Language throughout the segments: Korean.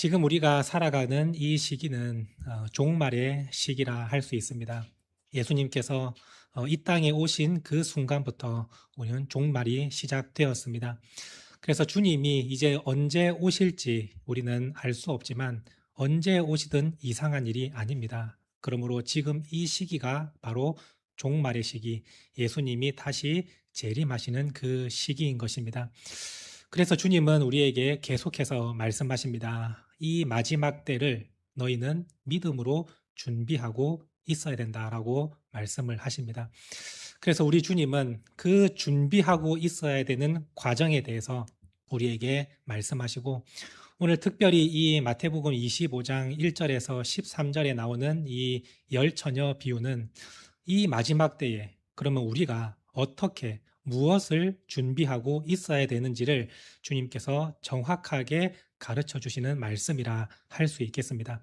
지금 우리가 살아가는 이 시기는 종말의 시기라 할 수 있습니다. 예수님께서 이 땅에 오신 그 순간부터 우리는 종말이 시작되었습니다. 그래서 주님이 이제 언제 오실지 우리는 알 수 없지만 언제 오시든 이상한 일이 아닙니다. 그러므로 지금 이 시기가 바로 종말의 시기, 예수님이 다시 재림하시는 그 시기인 것입니다. 그래서 주님은 우리에게 계속해서 말씀하십니다. 이 마지막 때를 너희는 믿음으로 준비하고 있어야 된다라고 말씀을 하십니다. 그래서 우리 주님은 그 준비하고 있어야 되는 과정에 대해서 우리에게 말씀하시고, 오늘 특별히 이 마태복음 25장 1절에서 13절에 나오는 이 열처녀 비유는 이 마지막 때에 그러면 우리가 어떻게 무엇을 준비하고 있어야 되는지를 주님께서 정확하게 가르쳐 주시는 말씀이라 할 수 있겠습니다.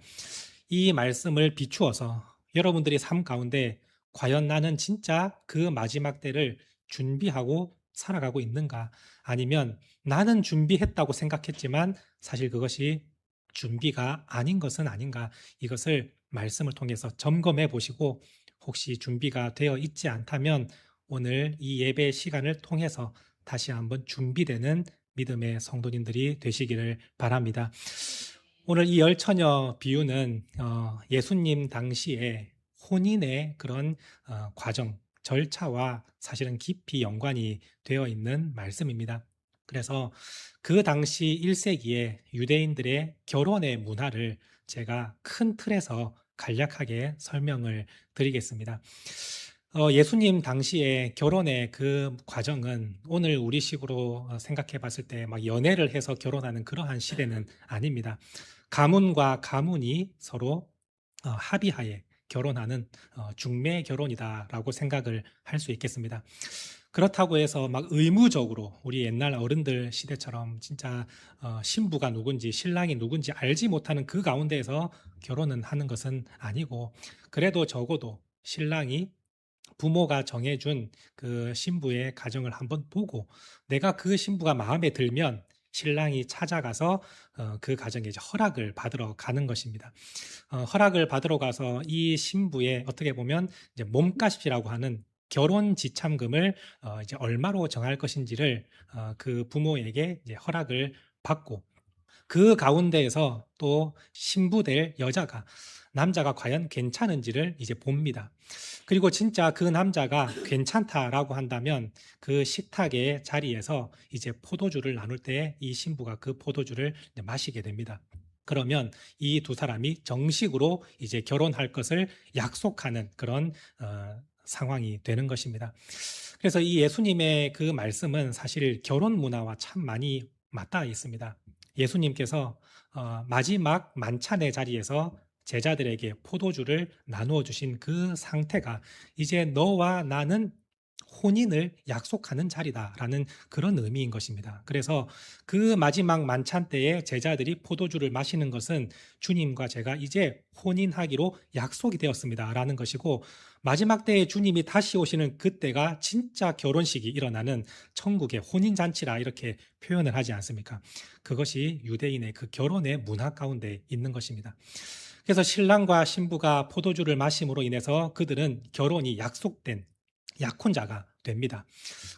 이 말씀을 비추어서 여러분들이 삶 가운데 과연 나는 진짜 그 마지막 때를 준비하고 살아가고 있는가? 아니면 나는 준비했다고 생각했지만 사실 그것이 준비가 아닌 것은 아닌가? 이것을 말씀을 통해서 점검해 보시고, 혹시 준비가 되어 있지 않다면 오늘 이 예배 시간을 통해서 다시 한번 준비되는 믿음의 성도님들이 되시기를 바랍니다. 오늘 이 열처녀 비유는 예수님 당시에 혼인의 그런 과정, 절차와 사실은 깊이 연관이 되어 있는 말씀입니다. 그래서 그 당시 1세기에 유대인들의 결혼의 문화를 제가 큰 틀에서 간략하게 설명을 드리겠습니다. 예수님 당시에 결혼의 그 과정은 오늘 우리식으로 생각해 봤을 때 막 연애를 해서 결혼하는 그러한 시대는 아닙니다. 가문과 가문이 서로 합의하에 결혼하는 중매 결혼이다라고 생각을 할 수 있겠습니다. 그렇다고 해서 막 의무적으로 우리 옛날 어른들 시대처럼 진짜 신부가 누군지 신랑이 누군지 알지 못하는 그 가운데에서 결혼은 하는 것은 아니고, 그래도 적어도 신랑이 부모가 정해준 그 신부의 가정을 한번 보고 내가 그 신부가 마음에 들면 신랑이 찾아가서 그 가정에 이제 허락을 받으러 가는 것입니다. 허락을 받으러 가서 이 신부의 어떻게 보면 이제 몸값이라고 하는 결혼 지참금을 이제 얼마로 정할 것인지를 그 부모에게 이제 허락을 받고, 그 가운데에서 또 신부될 여자가 남자가 과연 괜찮은지를 이제 봅니다. 그리고 진짜 그 남자가 괜찮다라고 한다면 그 식탁의 자리에서 이제 포도주를 나눌 때 이 신부가 그 포도주를 마시게 됩니다. 그러면 이 두 사람이 정식으로 이제 결혼할 것을 약속하는 그런 상황이 되는 것입니다. 그래서 이 예수님의 그 말씀은 사실 결혼 문화와 참 많이 맞닿아 있습니다. 예수님께서 마지막 만찬의 자리에서 제자들에게 포도주를 나누어 주신 그 상태가 이제 너와 나는 혼인을 약속하는 자리다라는 그런 의미인 것입니다. 그래서 그 마지막 만찬 때에 제자들이 포도주를 마시는 것은 주님과 제가 이제 혼인하기로 약속이 되었습니다라는 것이고, 마지막 때에 주님이 다시 오시는 그때가 진짜 결혼식이 일어나는 천국의 혼인잔치라 이렇게 표현을 하지 않습니까? 그것이 유대인의 그 결혼의 문화 가운데 있는 것입니다. 그래서 신랑과 신부가 포도주를 마심으로 인해서 그들은 결혼이 약속된 약혼자가 됩니다.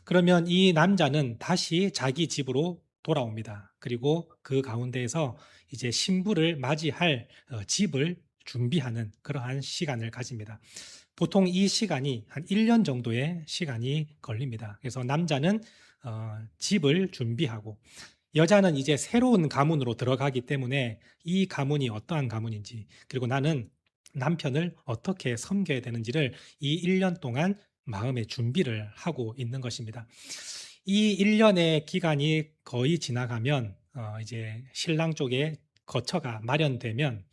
그러면 이 남자는 다시 자기 집으로 돌아옵니다. 그리고 그 가운데에서 이제 신부를 맞이할 집을 준비하는 그러한 시간을 가집니다. 보통 이 시간이 한 1년 정도의 시간이 걸립니다. 그래서 남자는 집을 준비하고, 여자는 이제 새로운 가문으로 들어가기 때문에 이 가문이 어떠한 가문인지, 그리고 나는 남편을 어떻게 섬겨야 되는지를 이 1년 동안 마음의 준비를 하고 있는 것입니다. 이 1년의 기간이 거의 지나가면 이제 신랑 쪽에 거처가 마련되면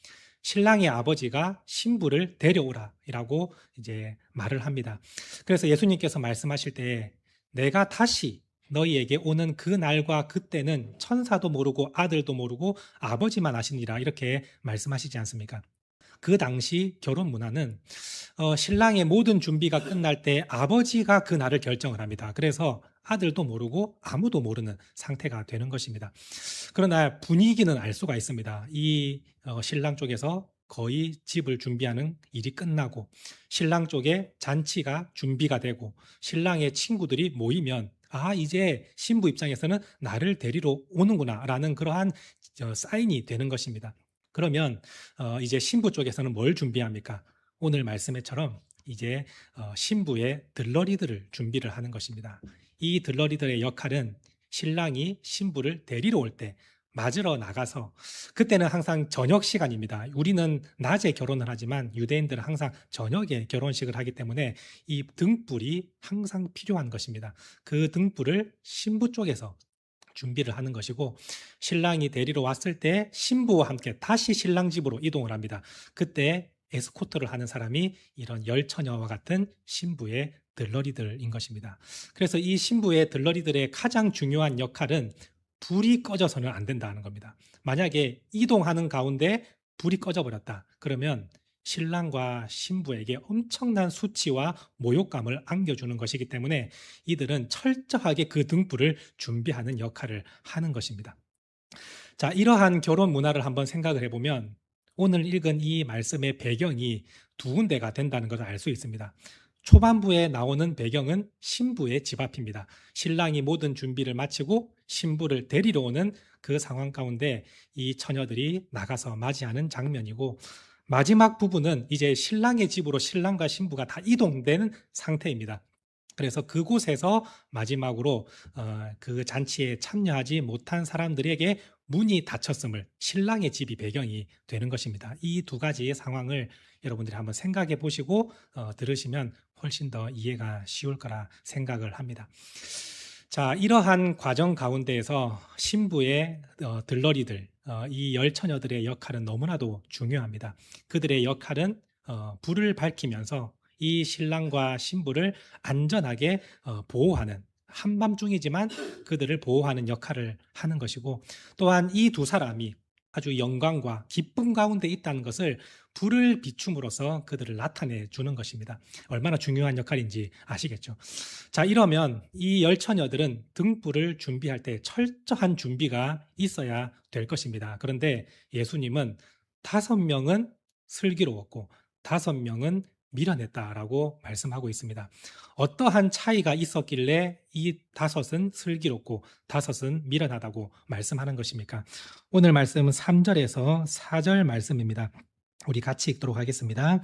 신랑의 아버지가 신부를 데려오라라고 이제 말을 합니다. 그래서 예수님께서 말씀하실 때 내가 다시 너희에게 오는 그 날과 그때는 천사도 모르고 아들도 모르고 아버지만 아시니라 이렇게 말씀하시지 않습니까? 그 당시 결혼 문화는 신랑의 모든 준비가 끝날 때 아버지가 그 날을 결정을 합니다. 그래서 아들도 모르고 아무도 모르는 상태가 되는 것입니다. 그러나 분위기는 알 수가 있습니다. 이 신랑 쪽에서 거의 집을 준비하는 일이 끝나고 신랑 쪽에 잔치가 준비가 되고 신랑의 친구들이 모이면 이제 신부 입장에서는 나를 데리러 오는구나 라는 그러한 사인이 되는 것입니다. 그러면 이제 신부 쪽에서는 뭘 준비합니까? 오늘 말씀에처럼 이제 신부의 들러리들을 준비를 하는 것입니다. 이 들러리들의 역할은 신랑이 신부를 데리러 올 때 맞으러 나가서, 그때는 항상 저녁 시간입니다. 우리는 낮에 결혼을 하지만 유대인들은 항상 저녁에 결혼식을 하기 때문에 이 등불이 항상 필요한 것입니다. 그 등불을 신부 쪽에서 준비를 하는 것이고, 신랑이 데리러 왔을 때 신부와 함께 다시 신랑 집으로 이동을 합니다. 그때 에스코트를 하는 사람이 이런 열처녀와 같은 신부의 들러리들인 것입니다. 그래서 이 신부의 들러리들의 가장 중요한 역할은 불이 꺼져서는 안 된다는 겁니다. 만약에 이동하는 가운데 불이 꺼져버렸다. 그러면 신랑과 신부에게 엄청난 수치와 모욕감을 안겨주는 것이기 때문에 이들은 철저하게 그 등불을 준비하는 역할을 하는 것입니다. 자, 이러한 결혼 문화를 한번 생각을 해보면 오늘 읽은 이 말씀의 배경이 두 군데가 된다는 것을 알 수 있습니다. 초반부에 나오는 배경은 신부의 집 앞입니다. 신랑이 모든 준비를 마치고 신부를 데리러 오는 그 상황 가운데 이 처녀들이 나가서 맞이하는 장면이고, 마지막 부분은 이제 신랑의 집으로 신랑과 신부가 다 이동되는 상태입니다. 그래서 그곳에서 마지막으로 그 잔치에 참여하지 못한 사람들에게 문이 닫혔음을, 신랑의 집이 배경이 되는 것입니다. 이 두 가지의 상황을 여러분들이 한번 생각해 보시고 들으시면 훨씬 더 이해가 쉬울 거라 생각을 합니다. 자, 이러한 과정 가운데에서 신부의 들러리들, 이 열처녀들의 역할은 너무나도 중요합니다. 그들의 역할은 불을 밝히면서 이 신랑과 신부를 안전하게 보호하는, 한밤중이지만 그들을 보호하는 역할을 하는 것이고, 또한 이 두 사람이 아주 영광과 기쁨 가운데 있다는 것을 불을 비춤으로써 그들을 나타내 주는 것입니다. 얼마나 중요한 역할인지 아시겠죠? 자, 이러면 이 열처녀들은 등불을 준비할 때 철저한 준비가 있어야 될 것입니다. 그런데 예수님은 5명은 슬기로웠고 5명은 밀어냈다라고 말씀하고 있습니다. 어떠한 차이가 있었길래 이 5은 슬기롭고 5은 미련하다고 말씀하는 것입니까? 오늘 말씀은 3절에서 4절 말씀입니다. 우리 같이 읽도록 하겠습니다.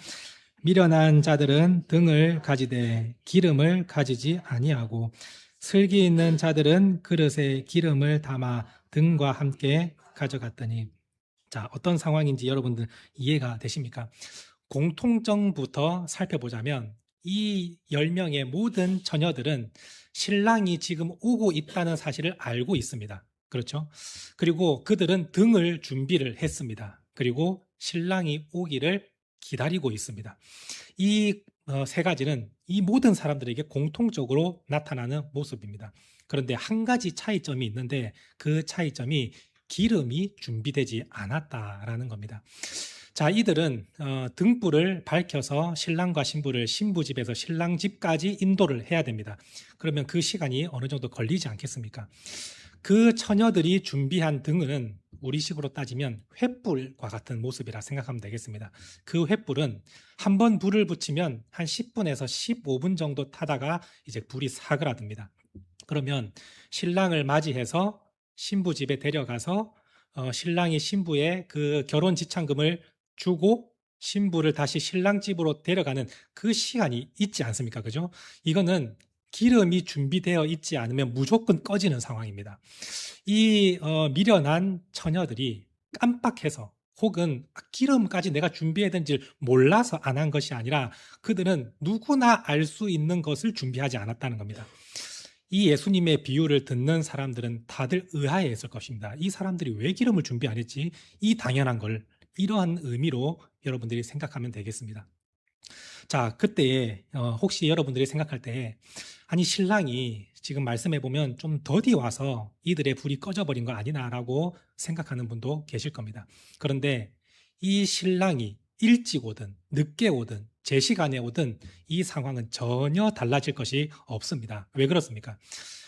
미련한 자들은 등을 가지되 기름을 가지지 아니하고 슬기 있는 자들은 그릇에 기름을 담아 등과 함께 가져갔더니. 자, 어떤 상황인지 여러분들 이해가 되십니까? 공통점부터 살펴보자면 이 10명의 모든 처녀들은 신랑이 지금 오고 있다는 사실을 알고 있습니다. 그렇죠? 그리고 그들은 등을 준비를 했습니다. 그리고 신랑이 오기를 기다리고 있습니다. 이 세 가지는 이 모든 사람들에게 공통적으로 나타나는 모습입니다. 그런데 한 가지 차이점이 있는데 그 차이점이 기름이 준비되지 않았다라는 겁니다. 자, 이들은 등불을 밝혀서 신랑과 신부를 신부 집에서 신랑 집까지 인도를 해야 됩니다. 그러면 그 시간이 어느 정도 걸리지 않겠습니까? 그 처녀들이 준비한 등은 우리식으로 따지면 횃불과 같은 모습이라 생각하면 되겠습니다. 그 횃불은 한 번 불을 붙이면 한 10분에서 15분 정도 타다가 이제 불이 사그라듭니다. 그러면 신랑을 맞이해서 신부 집에 데려가서 신랑이 신부의 그 결혼 지참금을 주고 신부를 다시 신랑 집으로 데려가는 그 시간이 있지 않습니까? 그죠? 이거는 기름이 준비되어 있지 않으면 무조건 꺼지는 상황입니다. 이 미련한 처녀들이 깜빡해서 혹은 기름까지 내가 준비해야 되는지 몰라서 안 한 것이 아니라 그들은 누구나 알 수 있는 것을 준비하지 않았다는 겁니다. 이 예수님의 비유를 듣는 사람들은 다들 의아해했을 것입니다. 이 사람들이 왜 기름을 준비 안 했지? 이 당연한 걸, 이러한 의미로 여러분들이 생각하면 되겠습니다. 자, 그때에 혹시 여러분들이 생각할 때 아니 신랑이 지금 말씀해 보면 좀 더디 와서 이들의 불이 꺼져버린 거 아니나라고 생각하는 분도 계실 겁니다. 그런데 이 신랑이 일찍 오든 늦게 오든 제 시간에 오든 이 상황은 전혀 달라질 것이 없습니다. 왜 그렇습니까?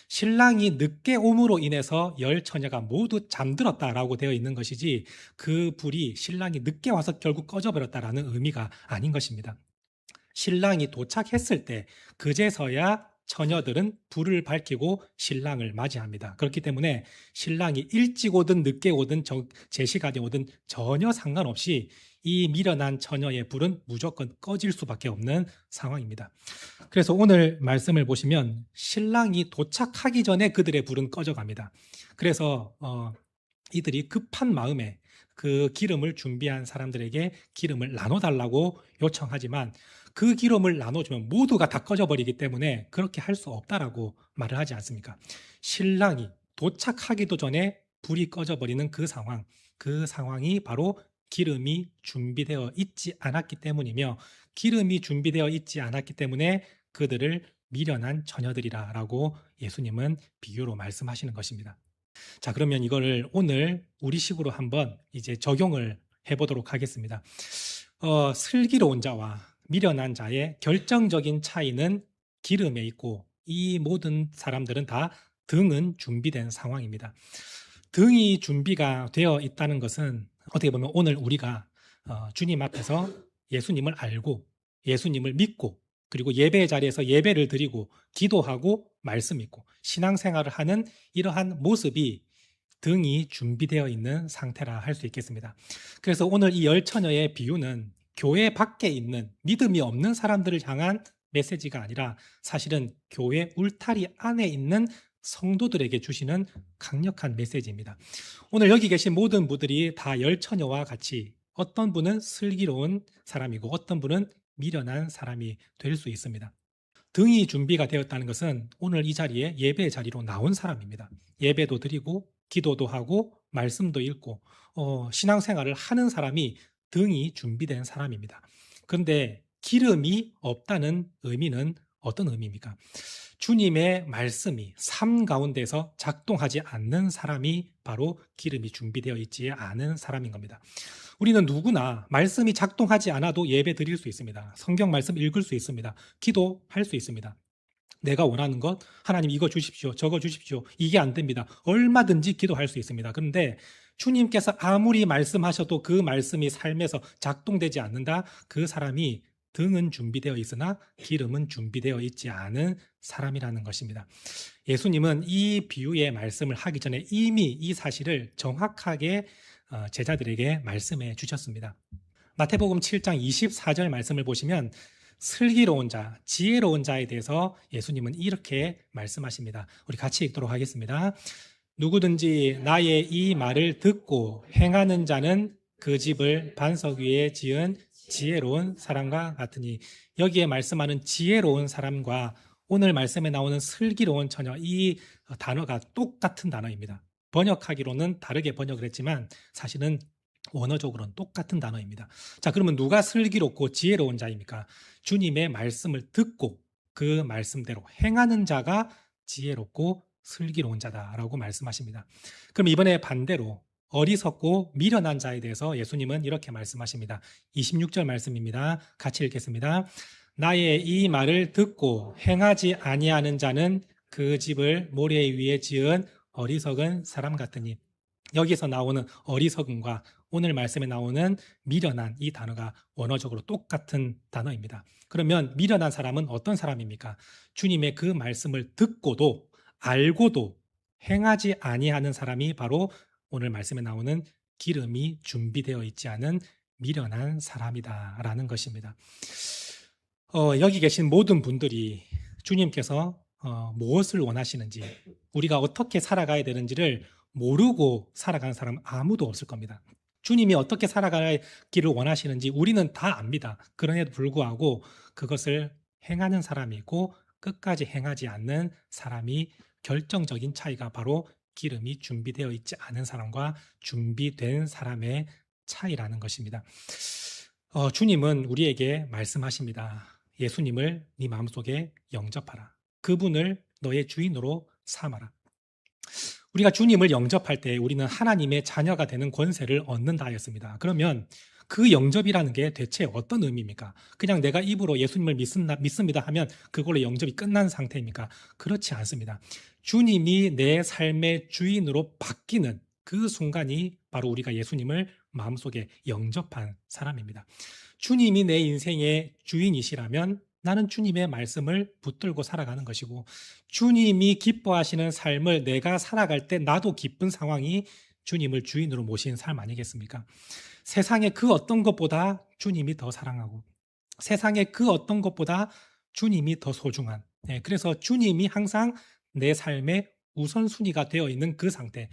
신랑이 늦게 옴으로 인해서 열 처녀가 모두 잠들었다라고 되어 있는 것이지 그 불이 신랑이 늦게 와서 결국 꺼져버렸다라는 의미가 아닌 것입니다. 신랑이 도착했을 때 그제서야 처녀들은 불을 밝히고 신랑을 맞이합니다. 그렇기 때문에 신랑이 일찍 오든 늦게 오든 제 시간에 오든 전혀 상관없이 이 미련한 처녀의 불은 무조건 꺼질 수밖에 없는 상황입니다. 그래서 오늘 말씀을 보시면 신랑이 도착하기 전에 그들의 불은 꺼져갑니다. 그래서 이들이 급한 마음에 그 기름을 준비한 사람들에게 기름을 나눠달라고 요청하지만 그 기름을 나눠주면 모두가 다 꺼져버리기 때문에 그렇게 할 수 없다라고 말을 하지 않습니까? 신랑이 도착하기도 전에 불이 꺼져버리는 그 상황이 바로 기름이 준비되어 있지 않았기 때문이며 기름이 준비되어 있지 않았기 때문에 그들을 미련한 처녀들이라고 예수님은 비유로 말씀하시는 것입니다. 자, 그러면 이거를 오늘 우리식으로 한번 이제 적용을 해보도록 하겠습니다. 슬기로운 자와 미련한 자의 결정적인 차이는 기름에 있고 이 모든 사람들은 다 등은 준비된 상황입니다. 등이 준비가 되어 있다는 것은 어떻게 보면 오늘 우리가 주님 앞에서 예수님을 알고 예수님을 믿고 그리고 예배의 자리에서 예배를 드리고 기도하고 말씀 읽고 신앙생활을 하는 이러한 모습이 등이 준비되어 있는 상태라 할 수 있겠습니다. 그래서 오늘 이 열 처녀의 비유는 교회 밖에 있는 믿음이 없는 사람들을 향한 메시지가 아니라 사실은 교회 울타리 안에 있는 성도들에게 주시는 강력한 메시지입니다. 오늘 여기 계신 모든 분들이 다 열 처녀와 같이 어떤 분은 슬기로운 사람이고 어떤 분은 미련한 사람이 될 수 있습니다. 등이 준비가 되었다는 것은 오늘 이 자리에 예배 자리로 나온 사람입니다. 예배도 드리고 기도도 하고 말씀도 읽고 신앙생활을 하는 사람이 등이 준비된 사람입니다. 그런데 기름이 없다는 의미는 어떤 의미입니까? 주님의 말씀이 삶 가운데서 작동하지 않는 사람이 바로 기름이 준비되어 있지 않은 사람인 겁니다. 우리는 누구나 말씀이 작동하지 않아도 예배 드릴 수 있습니다. 성경 말씀 읽을 수 있습니다. 기도할 수 있습니다. 내가 원하는 것, 하나님 이거 주십시오, 저거 주십시오. 이게 안 됩니다. 얼마든지 기도할 수 있습니다. 그런데 주님께서 아무리 말씀하셔도 그 말씀이 삶에서 작동되지 않는다? 그 사람이 등은 준비되어 있으나 기름은 준비되어 있지 않은 사람이라는 것입니다. 예수님은 이 비유의 말씀을 하기 전에 이미 이 사실을 정확하게 제자들에게 말씀해 주셨습니다. 마태복음 7장 24절 말씀을 보시면 슬기로운 자, 지혜로운 자에 대해서 예수님은 이렇게 말씀하십니다. 우리 같이 읽도록 하겠습니다. 누구든지 나의 이 말을 듣고 행하는 자는 그 집을 반석 위에 지은 지혜로운 사람과 같으니, 여기에 말씀하는 지혜로운 사람과 오늘 말씀에 나오는 슬기로운 처녀, 이 단어가 똑같은 단어입니다. 번역하기로는 다르게 번역을 했지만 사실은 원어적으로는 똑같은 단어입니다. 자, 그러면 누가 슬기롭고 지혜로운 자입니까? 주님의 말씀을 듣고 그 말씀대로 행하는 자가 지혜롭고 슬기로운 자다라고 말씀하십니다. 그럼 이번에 반대로 어리석고 미련한 자에 대해서 예수님은 이렇게 말씀하십니다. 26절 말씀입니다. 같이 읽겠습니다. 나의 이 말을 듣고 행하지 아니하는 자는 그 집을 모래 위에 지은 어리석은 사람 같으니, 여기서 나오는 어리석음과 오늘 말씀에 나오는 미련한, 이 단어가 원어적으로 똑같은 단어입니다. 그러면 미련한 사람은 어떤 사람입니까? 주님의 그 말씀을 듣고도 알고도 행하지 아니하는 사람이 바로 오늘 말씀에 나오는 기름이 준비되어 있지 않은 미련한 사람이다라는 것입니다. 여기 계신 모든 분들이 주님께서 무엇을 원하시는지, 우리가 어떻게 살아가야 되는지를 모르고 살아가는 사람은 아무도 없을 겁니다. 주님이 어떻게 살아가기를 원하시는지 우리는 다 압니다. 그럼에도 불구하고 그것을 행하는 사람이 있고 끝까지 행하지 않는 사람이, 결정적인 차이가 바로 기름이 준비되어 있지 않은 사람과 준비된 사람의 차이라는 것입니다. 주님은 우리에게 말씀하십니다. 예수님을 네 마음속에 영접하라. 그분을 너의 주인으로 삼아라. 우리가 주님을 영접할 때 우리는 하나님의 자녀가 되는 권세를 얻는다 하였습니다. 그러면 그 영접이라는 게 대체 어떤 의미입니까? 그냥 내가 입으로 예수님을 믿습니다 하면 그걸로 영접이 끝난 상태입니까? 그렇지 않습니다. 주님이 내 삶의 주인으로 바뀌는 그 순간이 바로 우리가 예수님을 마음속에 영접한 사람입니다. 주님이 내 인생의 주인이시라면 나는 주님의 말씀을 붙들고 살아가는 것이고, 주님이 기뻐하시는 삶을 내가 살아갈 때 나도 기쁜 상황이 주님을 주인으로 모신 삶 아니겠습니까? 세상의 그 어떤 것보다 주님이 더 사랑하고, 세상의 그 어떤 것보다 주님이 더 소중한, 그래서 주님이 항상 내 삶의 우선순위가 되어 있는 그 상태,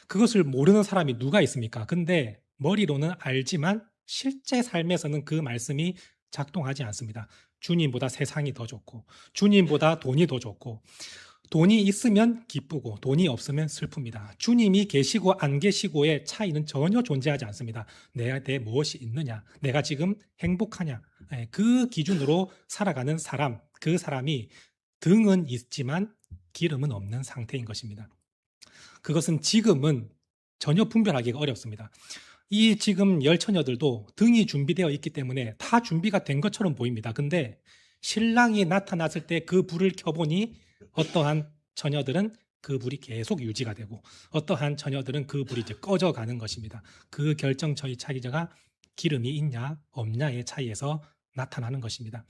그것을 모르는 사람이 누가 있습니까? 근데 머리로는 알지만 실제 삶에서는 그 말씀이 작동하지 않습니다. 주님보다 세상이 더 좋고, 주님보다 돈이 더 좋고, 돈이 있으면 기쁘고 돈이 없으면 슬픕니다. 주님이 계시고 안 계시고의 차이는 전혀 존재하지 않습니다. 내 무엇이 있느냐, 내가 지금 행복하냐, 그 기준으로 살아가는 사람, 그 사람이 등은 있지만 기름은 없는 상태인 것입니다. 그것은 지금은 전혀 분별하기가 어렵습니다. 이 지금 열처녀들도 등이 준비되어 있기 때문에 다 준비가 된 것처럼 보입니다. 근데 신랑이 나타났을 때 그 불을 켜보니 어떠한 처녀들은 그 불이 계속 유지가 되고, 어떠한 처녀들은 그 불이 이제 꺼져가는 것입니다. 그 결정적인 차이가 기름이 있냐 없냐의 차이에서 나타나는 것입니다.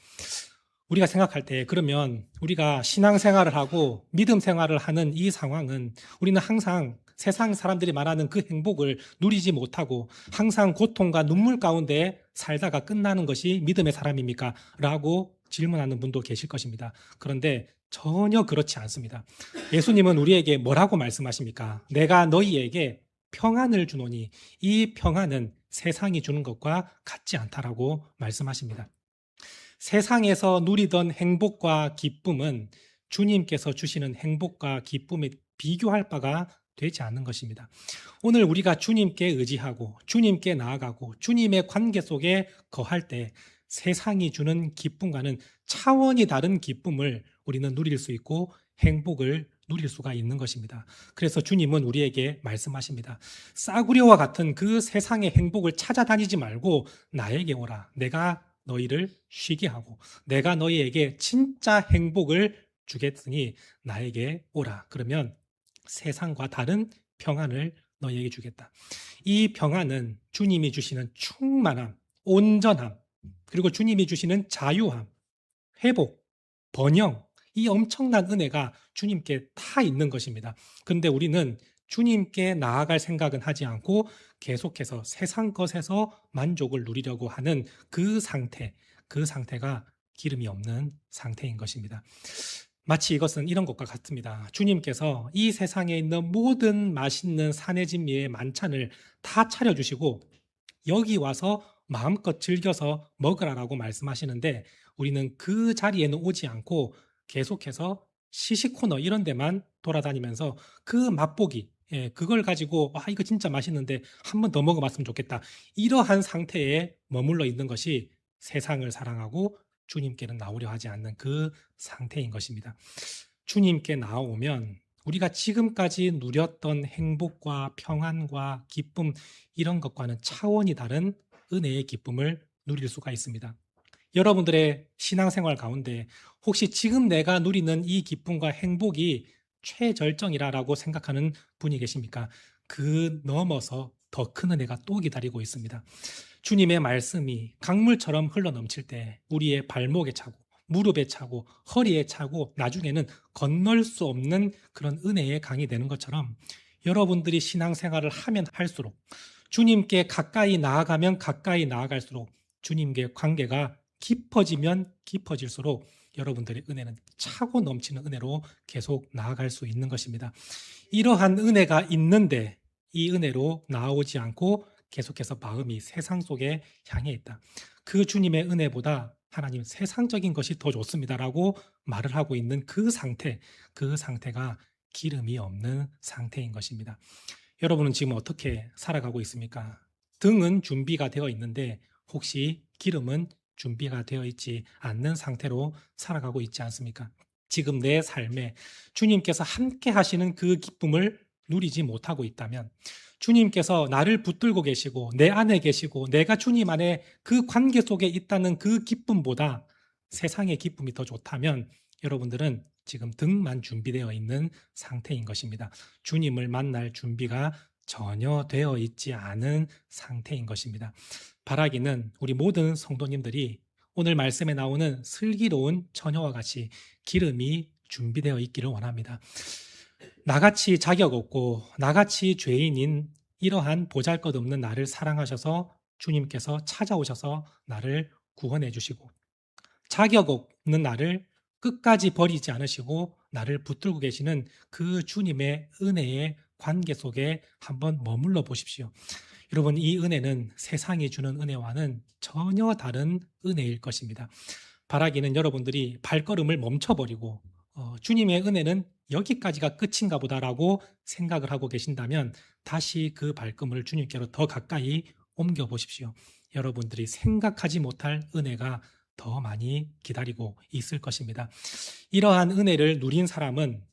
우리가 생각할 때, 그러면 우리가 신앙생활을 하고 믿음 생활을 하는 이 상황은 우리는 항상 세상 사람들이 말하는 그 행복을 누리지 못하고 항상 고통과 눈물 가운데 살다가 끝나는 것이 믿음의 사람입니까? 라고 질문하는 분도 계실 것입니다. 그런데 전혀 그렇지 않습니다. 예수님은 우리에게 뭐라고 말씀하십니까? 내가 너희에게 평안을 주노니 이 평안은 세상이 주는 것과 같지 않다라고 말씀하십니다. 세상에서 누리던 행복과 기쁨은 주님께서 주시는 행복과 기쁨에 비교할 바가 되지 않는 것입니다. 오늘 우리가 주님께 의지하고 주님께 나아가고 주님의 관계 속에 거할 때 세상이 주는 기쁨과는 차원이 다른 기쁨을 우리는 누릴 수 있고 행복을 누릴 수가 있는 것입니다. 그래서 주님은 우리에게 말씀하십니다. 싸구려와 같은 그 세상의 행복을 찾아다니지 말고 나에게 오라. 내가 너희를 쉬게 하고 내가 너희에게 진짜 행복을 주겠으니 나에게 오라. 그러면 세상과 다른 평안을 너희에게 주겠다. 이 평안은 주님이 주시는 충만함, 온전함, 그리고 주님이 주시는 자유함, 회복, 번영, 이 엄청난 은혜가 주님께 다 있는 것입니다. 그런데 우리는 주님께 나아갈 생각은 하지 않고 계속해서 세상 것에서 만족을 누리려고 하는 그 상태, 그 상태가 기름이 없는 상태인 것입니다. 마치 이것은 이런 것과 같습니다. 주님께서 이 세상에 있는 모든 맛있는 산의 진미의 만찬을 다 차려주시고 여기 와서 마음껏 즐겨서 먹으라라고 말씀하시는데, 우리는 그 자리에는 오지 않고 계속해서 시식 코너 이런 데만 돌아다니면서 그 맛보기, 그걸 가지고 이거 진짜 맛있는데 한 번 더 먹어봤으면 좋겠다, 이러한 상태에 머물러 있는 것이 세상을 사랑하고 주님께는 나오려 하지 않는 그 상태인 것입니다. 주님께 나오면 우리가 지금까지 누렸던 행복과 평안과 기쁨, 이런 것과는 차원이 다른 은혜의 기쁨을 누릴 수가 있습니다. 여러분들의 신앙생활 가운데 혹시 지금 내가 누리는 이 기쁨과 행복이 최절정이라고 생각하는 분이 계십니까? 그 넘어서 더 큰 은혜가 또 기다리고 있습니다. 주님의 말씀이 강물처럼 흘러넘칠 때 우리의 발목에 차고 무릎에 차고 허리에 차고 나중에는 건널 수 없는 그런 은혜의 강이 되는 것처럼, 여러분들이 신앙생활을 하면 할수록, 주님께 가까이 나아가면 가까이 나아갈수록, 주님과의 관계가 깊어지면 깊어질수록 여러분들의 은혜는 차고 넘치는 은혜로 계속 나아갈 수 있는 것입니다. 이러한 은혜가 있는데 이 은혜로 나오지 않고 계속해서 마음이 세상 속에 향해 있다. 그 주님의 은혜보다 하나님 세상적인 것이 더 좋습니다라고 말을 하고 있는 그 상태, 그 상태가 기름이 없는 상태인 것입니다. 여러분은 지금 어떻게 살아가고 있습니까? 등은 준비가 되어 있는데 혹시 기름은 준비가 되어 있지 않는 상태로 살아가고 있지 않습니까? 지금 내 삶에 주님께서 함께 하시는 그 기쁨을 누리지 못하고 있다면, 주님께서 나를 붙들고 계시고 내 안에 계시고 내가 주님 안에 그 관계 속에 있다는 그 기쁨보다 세상의 기쁨이 더 좋다면 여러분들은 지금 등만 준비되어 있는 상태인 것입니다. 주님을 만날 준비가 전혀 되어 있지 않은 상태인 것입니다. 바라기는 우리 모든 성도님들이 오늘 말씀에 나오는 슬기로운 처녀와 같이 기름이 준비되어 있기를 원합니다. 나같이 자격 없고 나같이 죄인인 이러한 보잘것없는 나를 사랑하셔서 주님께서 찾아오셔서 나를 구원해 주시고, 자격 없는 나를 끝까지 버리지 않으시고 나를 붙들고 계시는 그 주님의 은혜의 관계 속에 한번 머물러 보십시오. 여러분, 이 은혜는 세상이 주는 은혜와는 전혀 다른 은혜일 것입니다. 바라기는 여러분들이 발걸음을 멈춰버리고 주님의 은혜는 여기까지가 끝인가 보다라고 생각을 하고 계신다면 다시 그 발걸음을 주님께로 더 가까이 옮겨 보십시오. 여러분들이 생각하지 못할 은혜가 더 많이 기다리고 있을 것입니다. 이러한 은혜를 누린 사람은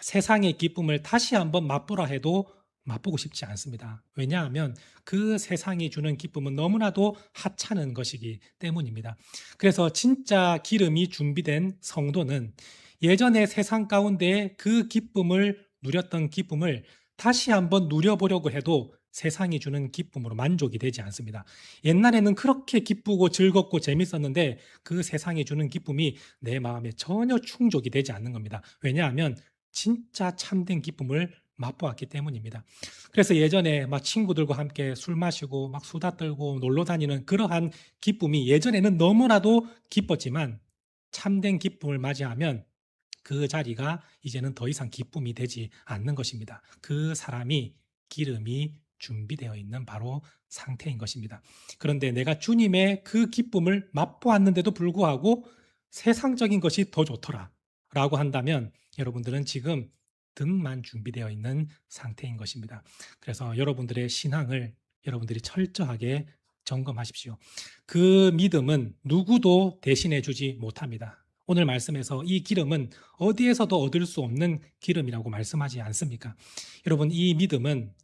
세상의 기쁨을 다시 한번 맛보라 해도 맛보고 싶지 않습니다. 왜냐하면 그 세상이 주는 기쁨은 너무나도 하찮은 것이기 때문입니다. 그래서 진짜 기름이 준비된 성도는 예전에 세상 가운데 그 기쁨을 누렸던 기쁨을 다시 한번 누려보려고 해도 세상이 주는 기쁨으로 만족이 되지 않습니다. 옛날에는 그렇게 기쁘고 즐겁고 재밌었는데 그 세상이 주는 기쁨이 내 마음에 전혀 충족이 되지 않는 겁니다. 왜냐하면 진짜 참된 기쁨을 맛보았기 때문입니다. 그래서 예전에 막 친구들과 함께 술 마시고 막 수다 떨고 놀러 다니는 그러한 기쁨이 예전에는 너무나도 기뻤지만 참된 기쁨을 맞이하면 그 자리가 이제는 더 이상 기쁨이 되지 않는 것입니다. 그 사람이 기름이 준비되어 있는 바로 상태인 것입니다. 그런데 내가 주님의 그 기쁨을 맛보았는데도 불구하고 세상적인 것이 더 좋더라 라고 한다면 여러분들은 지금 등만 준비되어 있는 상태인 것입니다. 그래서 여러분들의 신앙을 여러분들이 철저하게 점검하십시오. 그 믿음은 누구도 대신해 주지 못합니다. 오늘 말씀에서 이 기름은 어디에서도 얻을 수 없는 기름이라고 말씀하지 않습니까? 여러분, 이 믿음은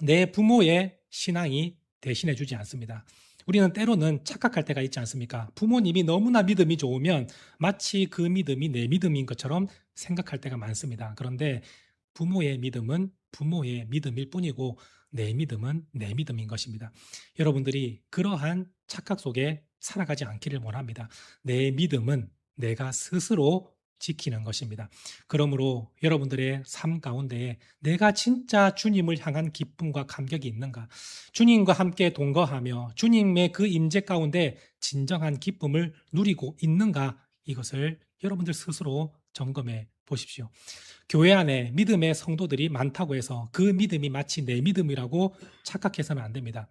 내 부모의 신앙이 대신해 주지 않습니다. 우리는 때로는 착각할 때가 있지 않습니까? 부모님이 너무나 믿음이 좋으면 마치 그 믿음이 내 믿음인 것처럼 생각할 때가 많습니다. 그런데 부모의 믿음은 부모의 믿음일 뿐이고 내 믿음은 내 믿음인 것입니다. 여러분들이 그러한 착각 속에 살아가지 않기를 원합니다. 내 믿음은 내가 스스로 지키는 것입니다. 그러므로 여러분들의 삶 가운데 내가 진짜 주님을 향한 기쁨과 감격이 있는가? 주님과 함께 동거하며 주님의 그 임재 가운데 진정한 기쁨을 누리고 있는가? 이것을 여러분들 스스로 점검해 보십시오. 교회 안에 믿음의 성도들이 많다고 해서 그 믿음이 마치 내 믿음이라고 착각해서는 안 됩니다.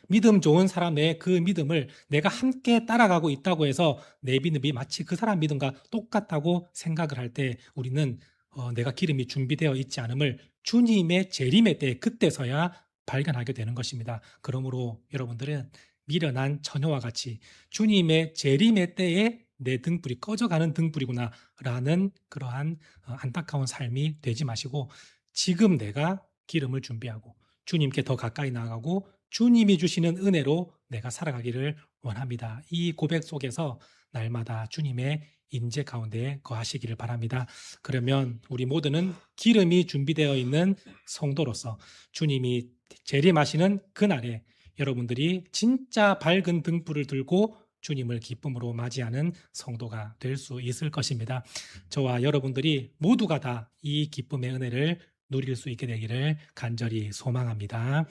믿음 좋은 사람의 그 믿음을 내가 함께 따라가고 있다고 해서 내 믿음이 마치 그 사람 믿음과 똑같다고 생각을 할 때 우리는 내가 기름이 준비되어 있지 않음을 주님의 재림의 때 그때서야 발견하게 되는 것입니다. 그러므로 여러분들은 미련한 처녀와 같이 주님의 재림의 때에 내 등불이 꺼져가는 등불이구나 라는 그러한 안타까운 삶이 되지 마시고 지금 내가 기름을 준비하고 주님께 더 가까이 나아가고 주님이 주시는 은혜로 내가 살아가기를 원합니다. 이 고백 속에서 날마다 주님의 임재 가운데 거하시기를 바랍니다. 그러면 우리 모두는 기름이 준비되어 있는 성도로서 주님이 재림하시는 그날에 여러분들이 진짜 밝은 등불을 들고 주님을 기쁨으로 맞이하는 성도가 될 수 있을 것입니다. 저와 여러분들이 모두가 다 이 기쁨의 은혜를 누릴 수 있게 되기를 간절히 소망합니다.